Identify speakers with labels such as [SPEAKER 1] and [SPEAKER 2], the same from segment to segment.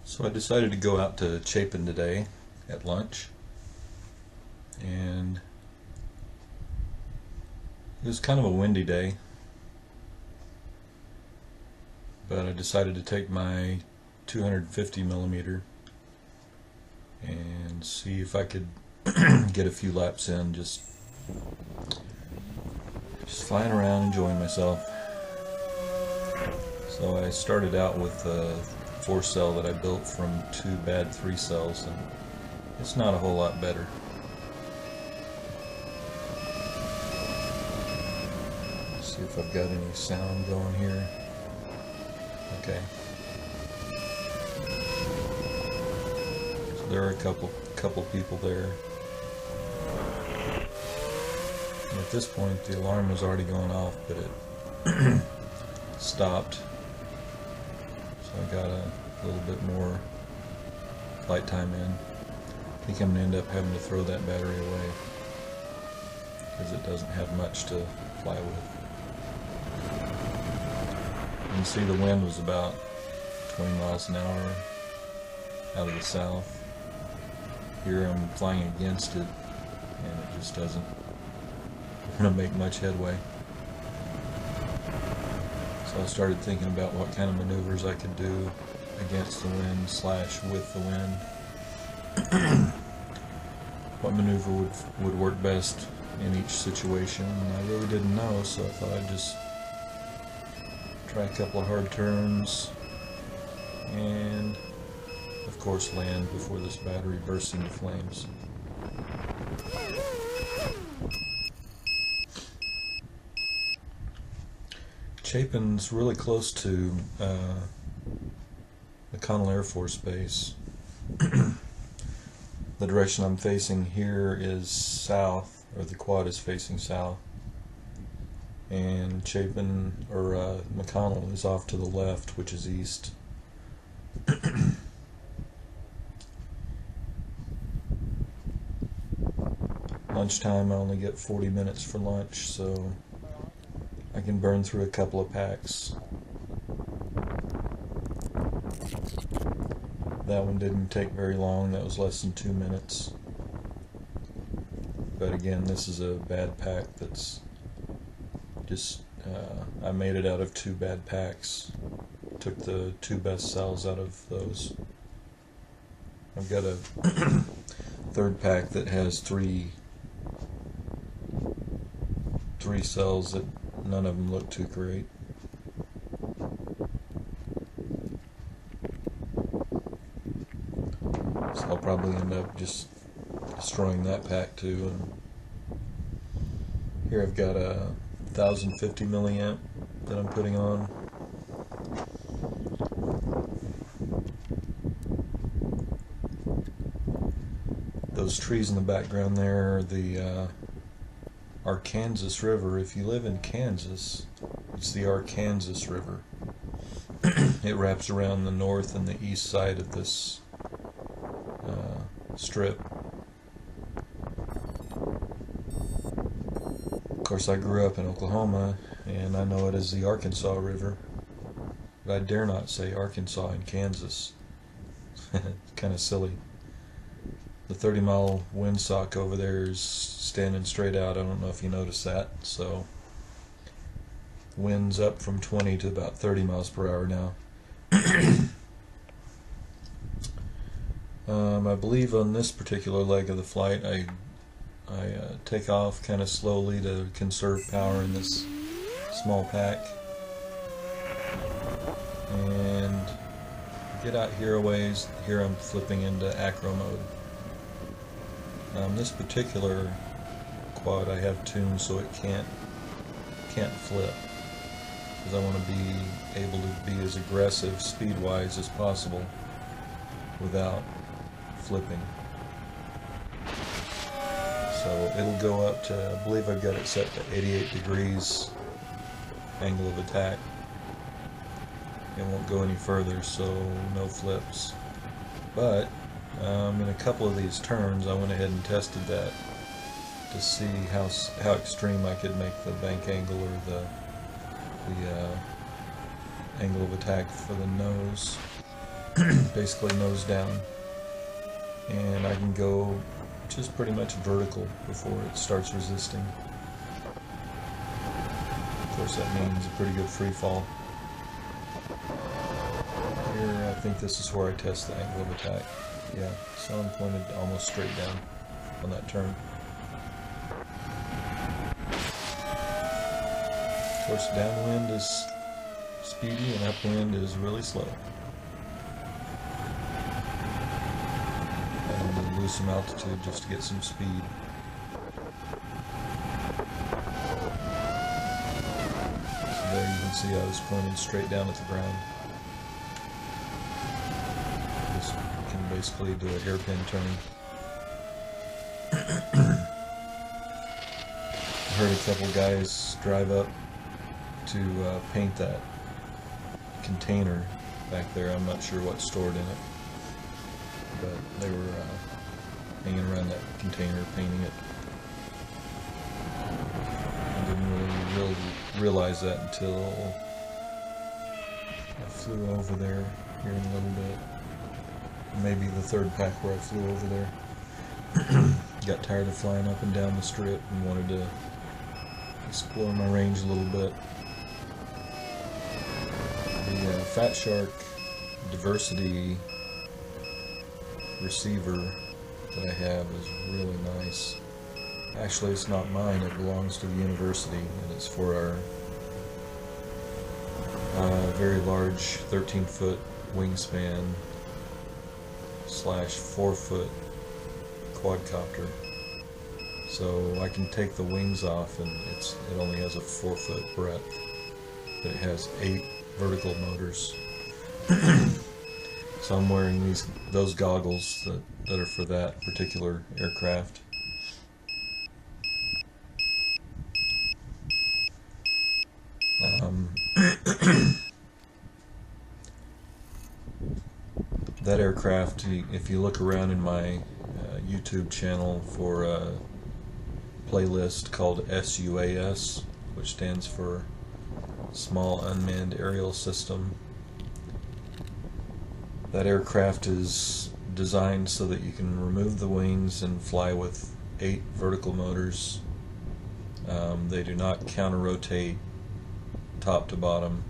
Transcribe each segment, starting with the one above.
[SPEAKER 1] So I decided to go out to Chapin today at lunch, and it was kind of a windy day, but I decided to take my 250 millimeter and see if I could get a few laps in, just flying around enjoying myself. So I started out with a 4-cell that I built from 2 bad 3 cells, and it's not a whole lot better. Let's see if I've got any sound going here. Okay. So there are a couple people there. And at this point the alarm was already going off, but it stopped. So I got a little bit more flight time in. I think I'm going to end up having to throw that battery away because it doesn't have much to fly with. You can see the wind was about 20 miles an hour out of the south. Here I'm flying against it, and it just doesn't want to make much headway. So I started thinking about what kind of maneuvers I could do against the wind / with the wind. What maneuver would work best in each situation, and I really didn't know, so I thought I'd just try a couple of hard turns and of course land before this battery bursts into flames. Chapin's really close to McConnell Air Force Base. The direction I'm facing here is south, or the quad is facing south, and Chapin, or McConnell, is off to the left, which is east. Lunchtime, I only get 40 minutes for lunch, so I can burn through a couple of packs. That one didn't take very long, that was less than 2 minutes. But again, this is a bad pack that's just, I made it out of 2 bad packs. Took the 2 best cells out of those. I've got a third pack that has 3 cells that none of them look too great. So I'll probably end up just destroying that pack too. And here I've got a 1050 milliamp that I'm putting on. Those trees in the background there are the Arkansas River. If you live in Kansas, it's the Arkansas River. It wraps around the north and the east side of this strip. Of course, I grew up in Oklahoma, and I know it as the Arkansas River, but I dare not say Arkansas in Kansas. It's kind of silly. The 30-mile windsock over there is standing straight out. I don't know if you noticed that. So wind's up from 20 to about 30 miles per hour now. I believe on this particular leg of the flight I take off kind of slowly to conserve power in this small pack, and get out here a ways. Here I'm flipping into acro mode. This particular quad I have tuned so it can't flip, because I want to be able to be as aggressive speed-wise as possible without flipping. So it'll go up to, I believe I've got it set to 88 degrees angle of attack. It won't go any further, so no flips. But in a couple of these turns I went ahead and tested that to see how extreme I could make the bank angle, or the angle of attack for the nose, basically nose down, and I can go just pretty much vertical before it starts resisting. Of course that means a pretty good free fall. Here I think this is where I test the angle of attack. Yeah, so I'm pointed almost straight down on that turn. Of course downwind is speedy and upwind is really slow. And lose some altitude just to get some speed. So there you can see I was pointed straight down at the ground. Just can basically do a hairpin turn. I heard a couple guys drive up to paint that container back there. I'm not sure what's stored in it, but they were hanging around that container painting it. I didn't really realize that until I flew over there here in a little bit. Maybe the third pack where I flew over there. Got tired of flying up and down the strip and wanted to explore my range a little bit. The Fat Shark Diversity receiver that I have is really nice. Actually, it's not mine, it belongs to the university, and it's for our very large 13-foot wingspan / 4-foot quadcopter. So I can take the wings off, and it only has a 4-foot breadth, but it has 8 vertical motors. So I'm wearing those goggles that are for that particular aircraft. That aircraft, if you look around in my YouTube channel for a playlist called SUAS, which stands for Small Unmanned Aerial System, that aircraft is designed so that you can remove the wings and fly with 8 vertical motors. They do not counter-rotate top to bottom.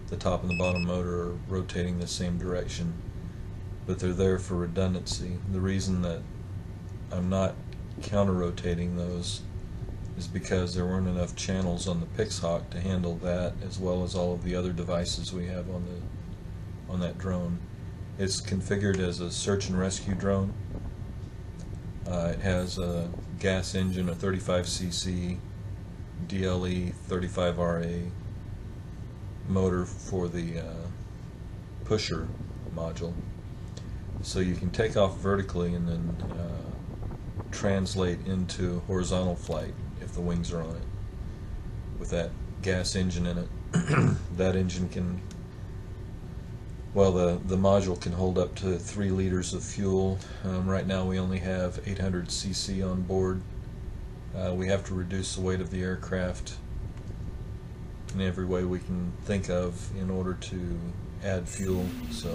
[SPEAKER 1] The top and the bottom motor are rotating the same direction, but they're there for redundancy. The reason that I'm not counter-rotating those is because there weren't enough channels on the Pixhawk to handle that, as well as all of the other devices we have on that drone. It's configured as a search and rescue drone. It has a gas engine, a 35cc DLE 35RA motor for the pusher module. So you can take off vertically and then translate into horizontal flight if the wings are on it with that gas engine in it. That engine can, well, the module can hold up to 3 liters of fuel. Right now we only have 800cc on board. We have to reduce the weight of the aircraft in every way we can think of in order to add fuel, so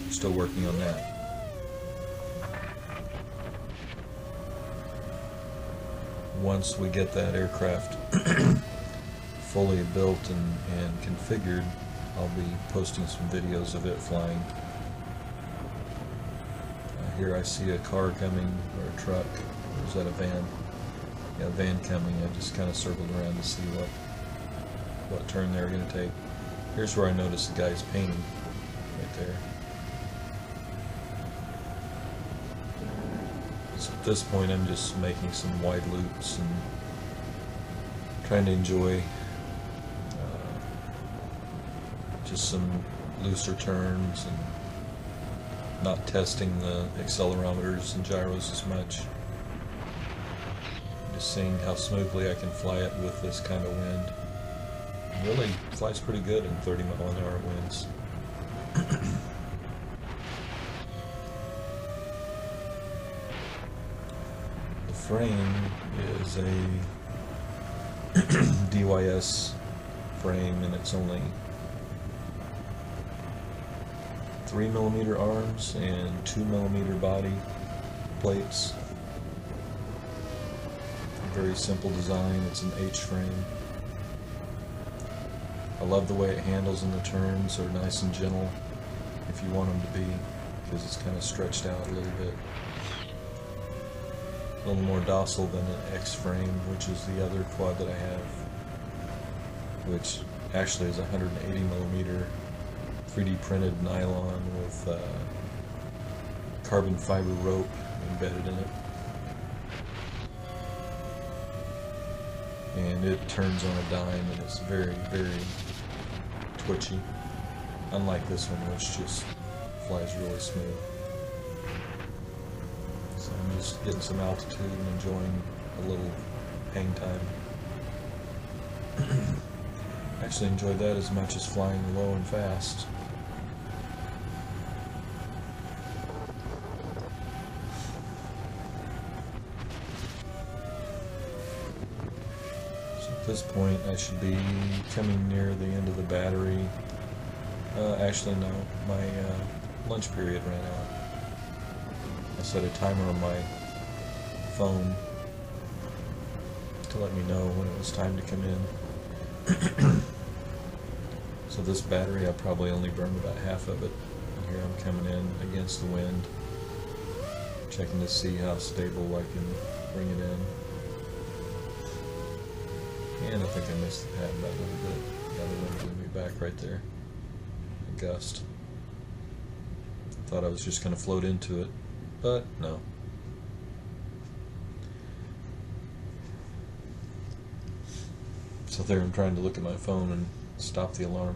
[SPEAKER 1] we're still working on that. Once we get that aircraft fully built and configured, I'll be posting some videos of it flying. Here I see a car coming, or a truck, or is that a van? Yeah, a van coming. I just kind of circled around to see what turn they were going to take. Here's where I noticed the guy's painting, right there. So at this point I'm just making some wide loops and trying to enjoy just some looser turns and not testing the accelerometers and gyros as much. Just seeing how smoothly I can fly it with this kind of wind. It really flies pretty good in 30-mile-an-hour winds. The frame is a DYS frame, and it's only 3mm arms and 2mm body plates. Very simple design. It's an H-frame. I love the way it handles in the turns. They're nice and gentle if you want them to be, because it's kind of stretched out a little bit. A little more docile than an X-frame, which is the other quad that I have, which actually is 180mm 3D printed nylon with carbon fiber rope embedded in it. And it turns on a dime, and it's very, very twitchy. Unlike this one, which just flies really smooth. So I'm just getting some altitude and enjoying a little hang time. Actually enjoyed that as much as flying low and fast. At this point I should be coming near the end of the battery. Actually no, my lunch period ran out. I set a timer on my phone to let me know when it was time to come in. So this battery, I probably only burned about half of it. And here I'm coming in against the wind, checking to see how stable I can bring it in. And I think I missed the pad by a little bit. The other one blew me back right there. A gust. I thought I was just going to float into it, but no. So there I'm trying to look at my phone and stop the alarm.